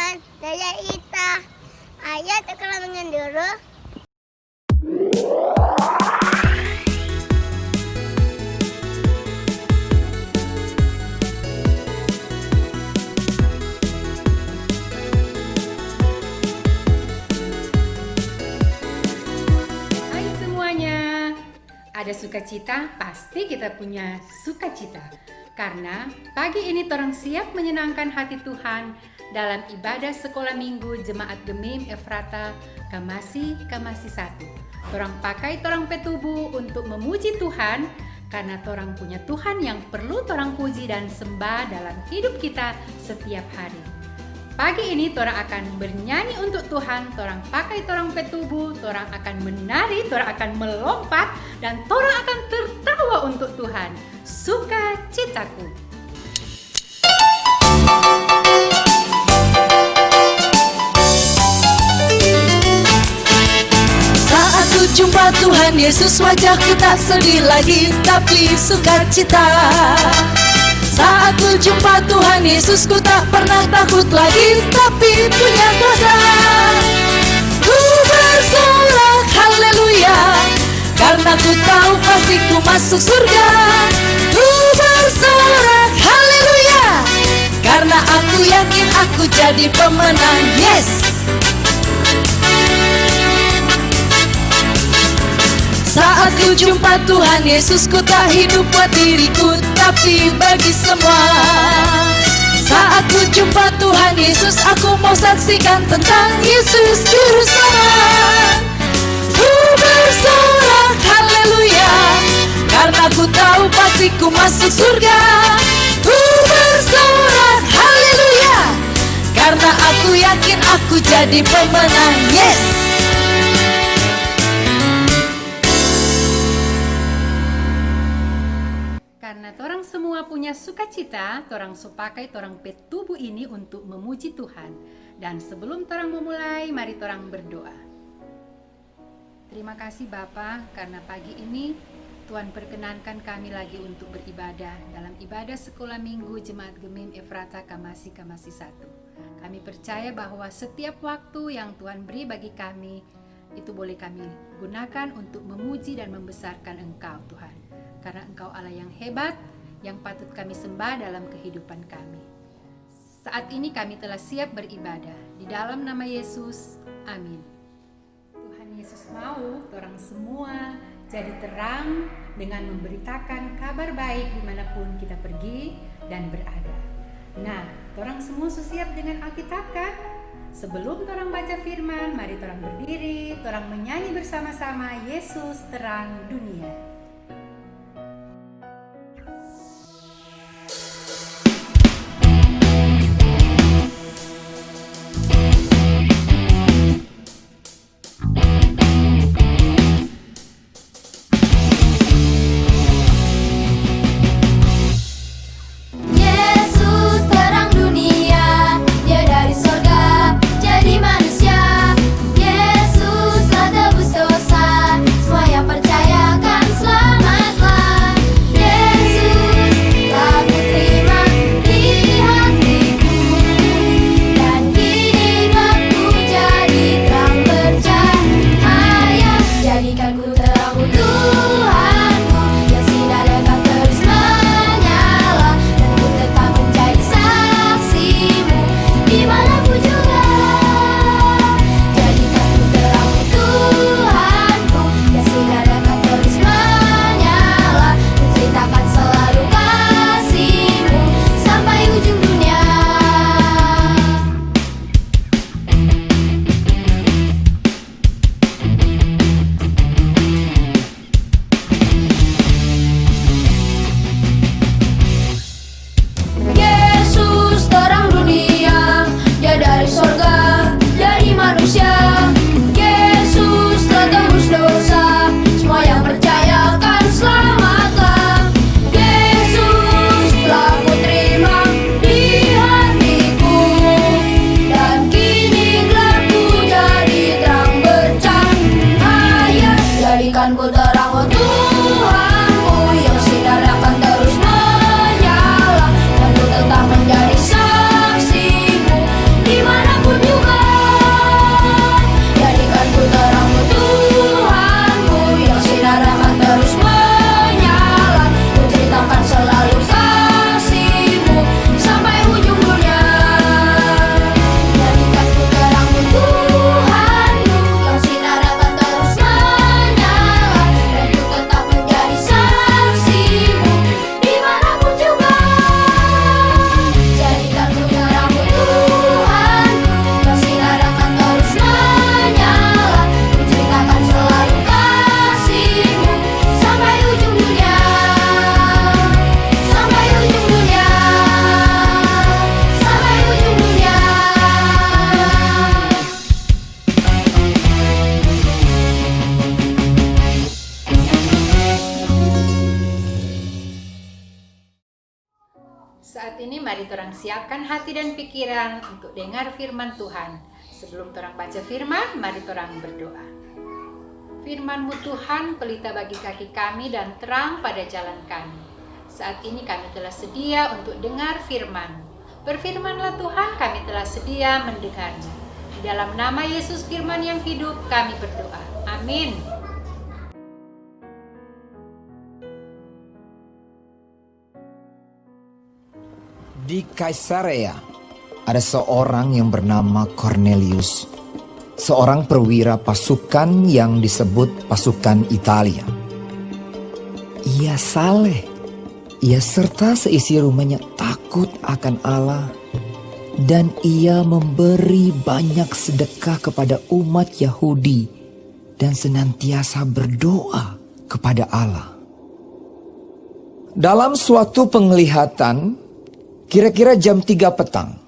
teman-teman, saya Ita. Ayo tekan dulu. Hai semuanya, ada sukacita, pasti kita punya sukacita. Karena pagi ini torang siap menyenangkan hati Tuhan dalam ibadah sekolah minggu Jemaat Gemim Efrata Kamasi 1. Torang pakai torang petubuh untuk memuji Tuhan karena torang punya Tuhan yang perlu torang puji dan sembah dalam hidup kita setiap hari. Pagi ini torang akan bernyanyi untuk Tuhan, torang pakai torang petubuh, torang akan menari, torang akan melompat, dan torang akan tertawa untuk Tuhan. Sukacitaku. Saat ku jumpa Tuhan Yesus, wajahku tak sedih lagi, tapi sukacita. Saat ku jumpa Tuhan Yesus, ku tak pernah takut lagi, tapi punya kuasa. Ku bersorak haleluya, karena ku tahu pasti ku masuk surga. Ku bersorak haleluya, karena aku yakin aku jadi pemenang. Yes. Saat ku jumpa Tuhan Yesus, ku tak hidup buat diriku, tapi bagi semua. Saat ku jumpa Tuhan Yesus, aku mau saksikan tentang Yesus Juru Selamat. Ku bersorak haleluya, karena ku tahu pasti ku masuk surga. Ku bersorak haleluya, karena aku yakin aku jadi pemenang. Yes. Karena torang semua punya sukacita, torang pakai torang petubuh ini untuk memuji Tuhan. Dan sebelum torang memulai, mari torang berdoa. Terima kasih Bapa, karena pagi ini Tuhan perkenankan kami lagi untuk beribadah dalam ibadah sekolah minggu Jemaat Gemim Efrata Kamasi 1. Kami percaya bahwa setiap waktu yang Tuhan beri bagi kami, itu boleh kami gunakan untuk memuji dan membesarkan Engkau Tuhan. Karena Engkau Allah yang hebat, yang patut kami sembah dalam kehidupan kami. Saat ini kami telah siap beribadah. Di dalam nama Yesus, amin. Tuhan Yesus mau orang semua jadi terang dengan memberitakan kabar baik dimanapun kita pergi dan berada. Nah, orang semua siap dengan Alkitab kan? Sebelum orang baca firman, mari orang berdiri, orang menyanyi bersama-sama Yesus terang dunia. Yesus terang dunia, Dia dari sorga jadi manusia. Yesus telah tebus dosa, semua yang percaya kan selamat. mari torang siapkan hati dan pikiran untuk dengar firman Tuhan. Sebelum torang baca firman, mari torang berdoa. Firman-Mu Tuhan, pelita bagi kaki kami dan terang pada jalan kami. Saat ini kami telah sedia untuk dengar firman-Mu. Berfirmanlah Tuhan, kami telah sedia mendengarnya. Di dalam nama Yesus firman yang hidup, kami berdoa. Amin. Di Kaisarea ada seorang yang bernama Cornelius, seorang perwira pasukan yang disebut pasukan Italia. Ia saleh, ia serta seisi rumahnya takut akan Allah, dan ia memberi banyak sedekah kepada umat Yahudi dan senantiasa berdoa kepada Allah. Dalam suatu penglihatan, kira-kira jam 3 petang,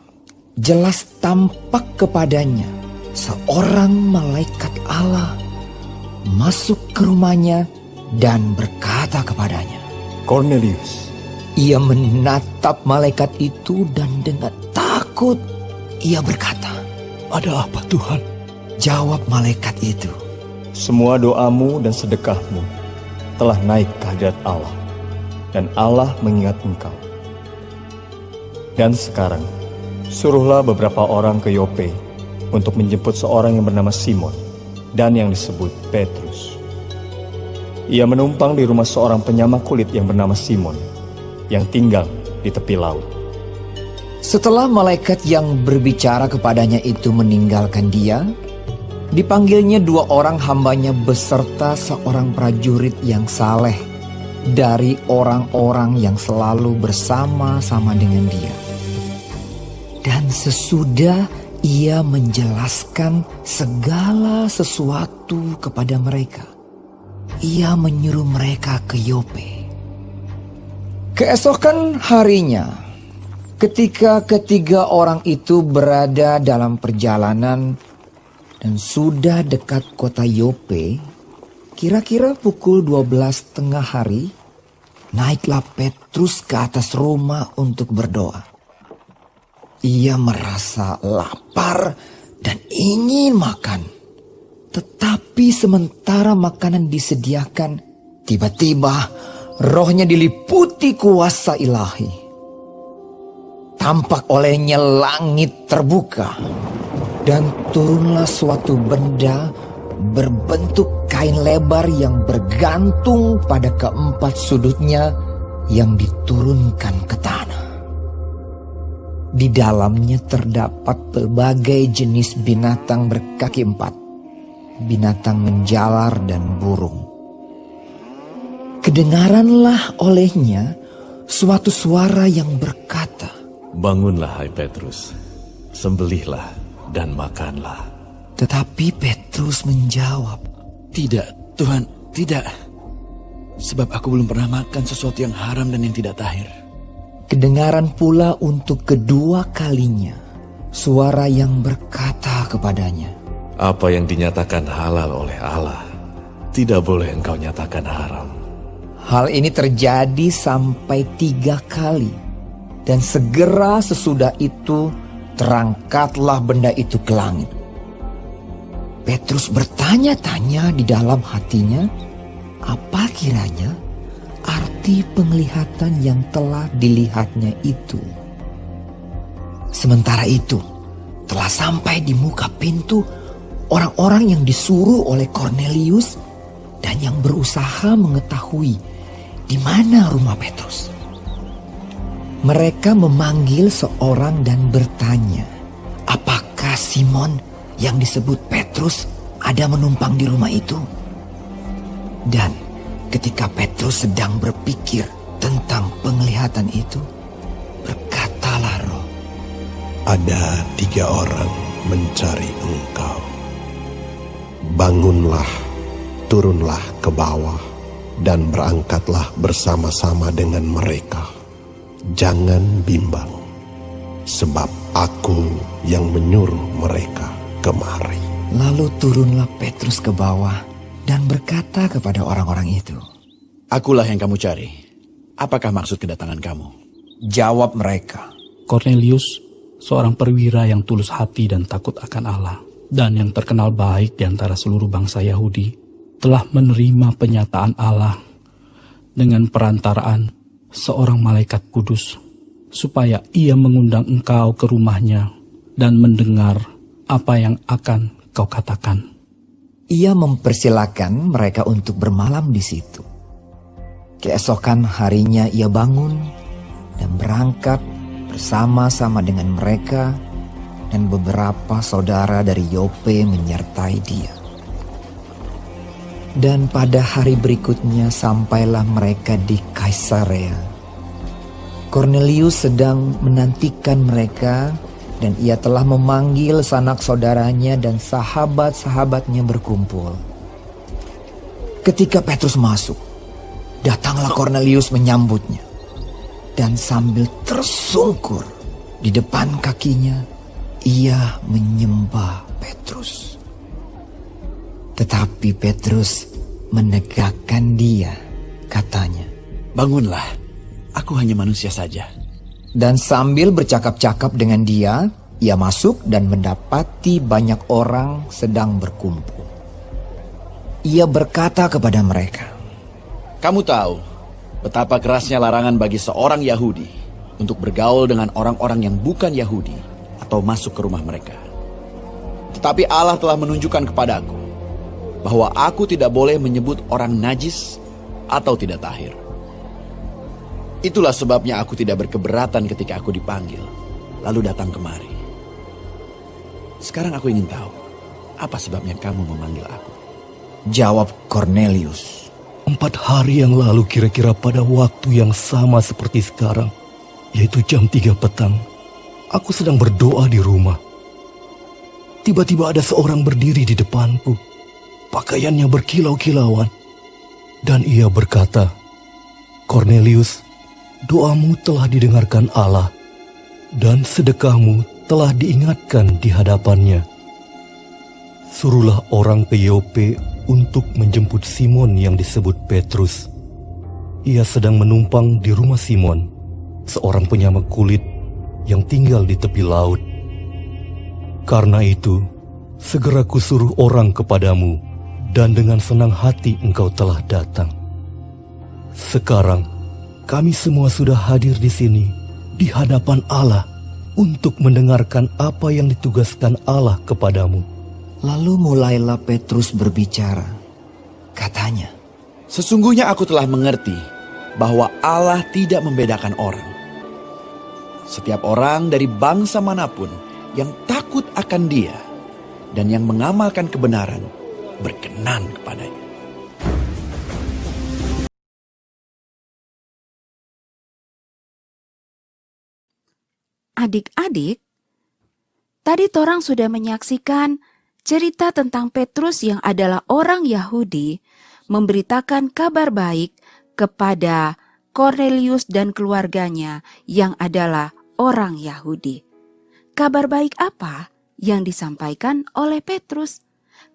jelas tampak kepadanya seorang malaikat Allah masuk ke rumahnya dan berkata kepadanya, Cornelius. Ia menatap malaikat itu dan dengan takut ia berkata, Ada apa Tuhan? Jawab malaikat itu, Semua doamu dan sedekahmu telah naik ke hadirat Allah, dan Allah mengingat engkau. Dan sekarang, suruhlah beberapa orang ke Yope untuk menjemput seorang yang bernama Simon dan yang disebut Petrus. Ia menumpang di rumah seorang penyamak kulit yang bernama Simon, yang tinggal di tepi laut. Setelah malaikat yang berbicara kepadanya itu meninggalkan dia, dipanggilnya 2 orang hambanya beserta seorang prajurit yang saleh dari orang-orang yang selalu bersama-sama dengan dia. Dan sesudah ia menjelaskan segala sesuatu kepada mereka, ia menyuruh mereka ke Yope. Keesokan harinya, ketika ketiga orang itu berada dalam perjalanan dan sudah dekat kota Yope, kira-kira pukul 12 tengah hari, naiklah Petrus ke atas rumah untuk berdoa. Ia merasa lapar dan ingin makan. Tetapi sementara makanan disediakan, tiba-tiba rohnya diliputi kuasa ilahi. Tampak olehnya langit terbuka, dan turunlah suatu benda berbentuk kain lebar yang bergantung pada keempat sudutnya yang diturunkan ke tanah. Di dalamnya terdapat berbagai jenis binatang berkaki 4, binatang menjalar dan burung. Kedengaranlah olehnya suatu suara yang berkata, Bangunlah hai Petrus, sembelihlah dan makanlah. Tetapi Petrus menjawab, Tidak, Tuhan, tidak. Sebab aku belum pernah makan sesuatu yang haram dan yang tidak tahir. Kedengaran pula untuk kedua kalinya suara yang berkata kepadanya, Apa yang dinyatakan halal oleh Allah, tidak boleh engkau nyatakan haram. Hal ini terjadi sampai 3 kali, dan segera sesudah itu terangkatlah benda itu ke langit. Petrus bertanya-tanya di dalam hatinya, apa kiranya arti penglihatan yang telah dilihatnya itu. Sementara itu, telah sampai di muka pintu orang-orang yang disuruh oleh Cornelius dan yang berusaha mengetahui di mana rumah Petrus. Mereka memanggil seorang dan bertanya, apakah Simon yang disebut Petrus ada menumpang di rumah itu? Dan ketika Petrus sedang berpikir tentang penglihatan itu, berkatalah roh, Ada 3 orang mencari engkau. Bangunlah, turunlah ke bawah, dan berangkatlah bersama-sama dengan mereka. Jangan bimbang, sebab aku yang menyuruh mereka kemari. Lalu turunlah Petrus ke bawah dan berkata kepada orang-orang itu, Akulah yang kamu cari. Apakah maksud kedatangan kamu? Jawab mereka, Kornelius, seorang perwira yang tulus hati dan takut akan Allah, dan yang terkenal baik di antara seluruh bangsa Yahudi, telah menerima penyataan Allah dengan perantaraan seorang malaikat kudus, supaya ia mengundang engkau ke rumahnya dan mendengar apa yang akan kau katakan. Ia mempersilakan mereka untuk bermalam di situ. Keesokan harinya ia bangun dan berangkat bersama-sama dengan mereka, dan beberapa saudara dari Yope menyertai dia. Dan pada hari berikutnya sampailah mereka di Kaisarea. Kornelius sedang menantikan mereka, dan ia telah memanggil sanak saudaranya dan sahabat-sahabatnya berkumpul. Ketika Petrus masuk, datanglah Kornelius menyambutnya, dan sambil tersungkur di depan kakinya, ia menyembah Petrus. Tetapi Petrus menegakkan dia, katanya, "Bangunlah, aku hanya manusia saja." Dan sambil bercakap-cakap dengan dia, ia masuk dan mendapati banyak orang sedang berkumpul. Ia berkata kepada mereka, "Kamu tahu betapa kerasnya larangan bagi seorang Yahudi untuk bergaul dengan orang-orang yang bukan Yahudi atau masuk ke rumah mereka. Tetapi Allah telah menunjukkan kepadaku bahwa aku tidak boleh menyebut orang najis atau tidak tahir. Itulah sebabnya aku tidak berkeberatan ketika aku dipanggil, lalu datang kemari. Sekarang aku ingin tahu, apa sebabnya kamu memanggil aku?" Jawab Kornelius, 4 hari yang lalu kira-kira pada waktu yang sama seperti sekarang, yaitu jam 3 petang, aku sedang berdoa di rumah. Tiba-tiba ada seorang berdiri di depanku, pakaiannya berkilau-kilauan, dan ia berkata, "Kornelius, doamu telah didengarkan Allah, dan sedekahmu telah diingatkan di hadapannya. Suruhlah orang ke Yope untuk menjemput Simon yang disebut Petrus. Ia sedang menumpang di rumah Simon, seorang penyamak kulit yang tinggal di tepi laut. Karena itu, segera kusuruh orang kepadamu, dan dengan senang hati engkau telah datang. Sekarang, kami semua sudah hadir di sini, di hadapan Allah, untuk mendengarkan apa yang ditugaskan Allah kepadamu." Lalu mulailah Petrus berbicara. Katanya, "Sesungguhnya aku telah mengerti bahwa Allah tidak membedakan orang. Setiap orang dari bangsa manapun yang takut akan Dia dan yang mengamalkan kebenaran berkenan kepadanya." Adik-adik, tadi torang sudah menyaksikan cerita tentang Petrus yang adalah orang Yahudi memberitakan kabar baik kepada Kornelius dan keluarganya yang adalah orang Yahudi. Kabar baik apa yang disampaikan oleh Petrus?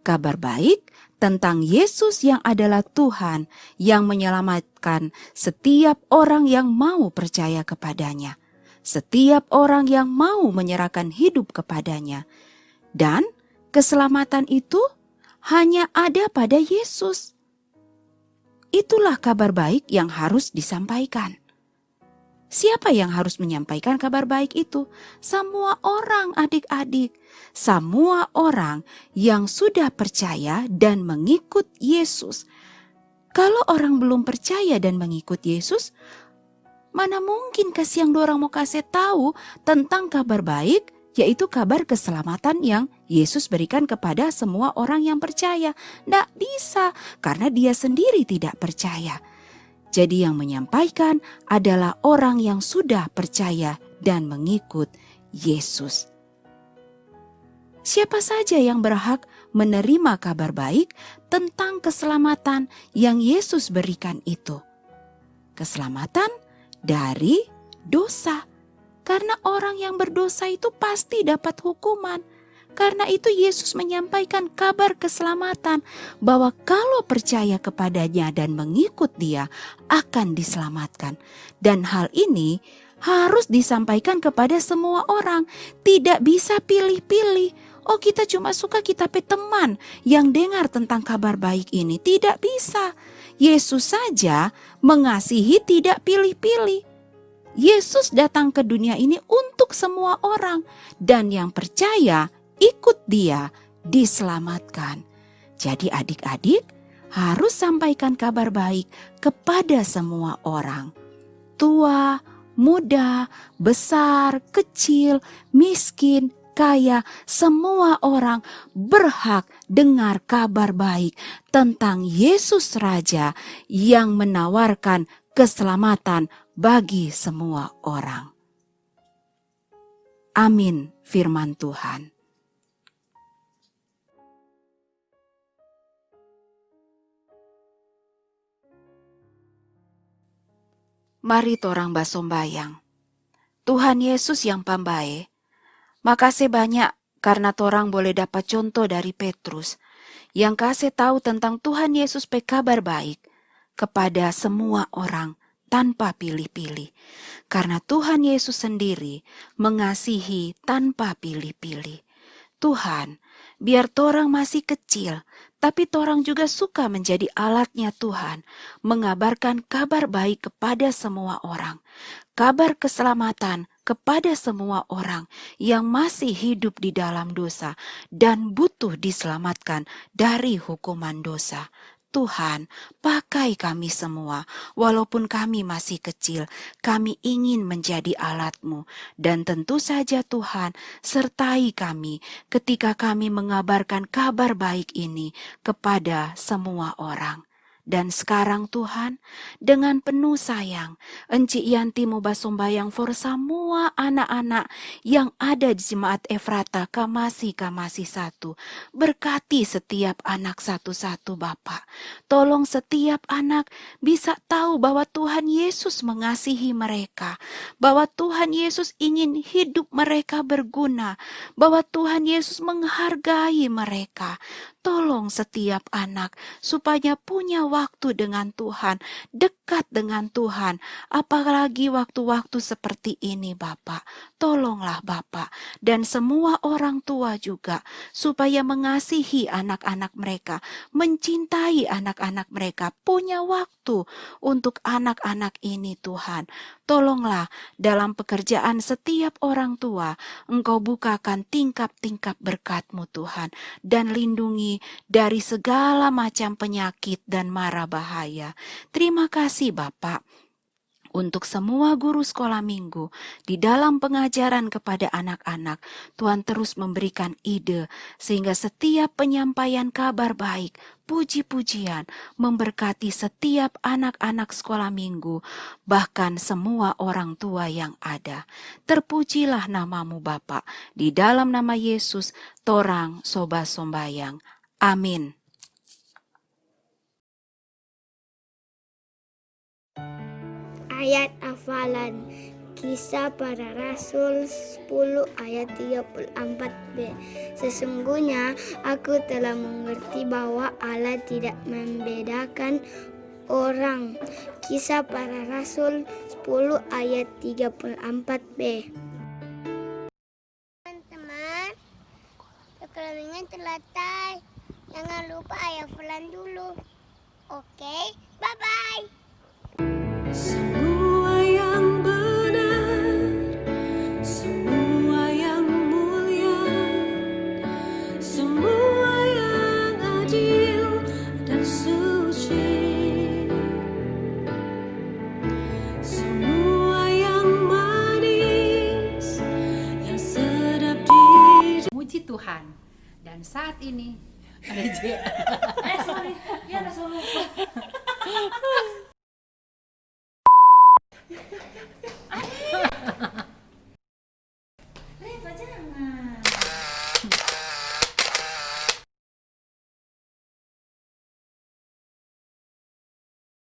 Kabar baik tentang Yesus yang adalah Tuhan yang menyelamatkan setiap orang yang mau percaya kepadanya. Setiap orang yang mau menyerahkan hidup kepadanya. Dan keselamatan itu hanya ada pada Yesus. Itulah kabar baik yang harus disampaikan. Siapa yang harus menyampaikan kabar baik itu? Semua orang, adik-adik. Semua orang yang sudah percaya dan mengikut Yesus. Kalau orang belum percaya dan mengikut Yesus, mana mungkin yang dorang mau kasih tahu tentang kabar baik, yaitu kabar keselamatan yang Yesus berikan kepada semua orang yang percaya. Tidak bisa, karena dia sendiri tidak percaya. Jadi yang menyampaikan adalah orang yang sudah percaya dan mengikut Yesus. Siapa saja yang berhak menerima kabar baik tentang keselamatan yang Yesus berikan itu? Keselamatan dari dosa. Karena orang yang berdosa itu pasti dapat hukuman. Karena itu Yesus menyampaikan kabar keselamatan bahwa kalau percaya kepadanya dan mengikut Dia akan diselamatkan. Dan hal ini harus disampaikan kepada semua orang. Tidak bisa pilih-pilih. Oh, kita cuma suka kita pe teman yang dengar tentang kabar baik ini. Tidak bisa. Yesus saja mengasihi tidak pilih-pilih. Yesus datang ke dunia ini untuk semua orang. Dan yang percaya ikut Dia diselamatkan. Jadi adik-adik harus sampaikan kabar baik kepada semua orang. Tua, muda, besar, kecil, miskin, kaya, semua orang berhak dengar kabar baik tentang Yesus Raja yang menawarkan keselamatan bagi semua orang. Amin firman Tuhan. Mari torang basombayang. Tuhan Yesus yang pambae, makasih banyak karena torang boleh dapat contoh dari Petrus yang kasih tahu tentang Tuhan Yesus pe kabar baik kepada semua orang tanpa pilih-pilih. Karena Tuhan Yesus sendiri mengasihi tanpa pilih-pilih. Tuhan, biar torang masih kecil, tapi torang juga suka menjadi alatnya Tuhan, mengabarkan kabar baik kepada semua orang, kabar keselamatan kepada semua orang yang masih hidup di dalam dosa dan butuh diselamatkan dari hukuman dosa. Tuhan, pakai kami semua, walaupun kami masih kecil, kami ingin menjadi alat-Mu. Dan tentu saja Tuhan, sertai kami ketika kami mengabarkan kabar baik ini kepada semua orang. Dan sekarang Tuhan, dengan penuh sayang, Encik Yanti mau basombayang for semua anak-anak yang ada di Jemaat Efrata Kamasi 1. Berkati setiap anak satu-satu Bapa. Tolong setiap anak bisa tahu bahwa Tuhan Yesus mengasihi mereka, bahwa Tuhan Yesus ingin hidup mereka berguna, bahwa Tuhan Yesus menghargai mereka. Tolong setiap anak supaya punya waktu dengan Tuhan, dekat dengan Tuhan, apalagi waktu-waktu seperti ini Bapak. Tolonglah Bapak dan semua orang tua juga supaya mengasihi anak-anak mereka, mencintai anak-anak mereka, punya waktu untuk anak-anak ini Tuhan. Tolonglah dalam pekerjaan setiap orang tua, Engkau bukakan tingkap-tingkap berkat-Mu Tuhan, dan lindungi dari segala macam penyakit dan mara bahaya. Terima kasih Bapak untuk semua guru sekolah minggu di dalam pengajaran kepada anak-anak. Tuhan terus memberikan ide sehingga setiap penyampaian kabar baik, puji-pujian memberkati setiap anak-anak sekolah minggu, bahkan semua orang tua yang ada. Terpujilah nama-Mu Bapa. Di dalam nama Yesus torang soba sombayang. Amin. Ayat hafalan Kisah Para Rasul 10 ayat 34b. Sesungguhnya aku telah mengerti bahwa Allah tidak membedakan orang. Kisah Para Rasul 10 ayat 34b. Teman-teman, sekarang telatai. Jangan lupa ayat hafalan dulu. Oke, bye-bye. Semua yang benar, semua yang mulia, semua yang adil dan suci, semua yang manis, yang sedap di Puji Tuhan. Dan saat ini ada sorry, ya ada lupa.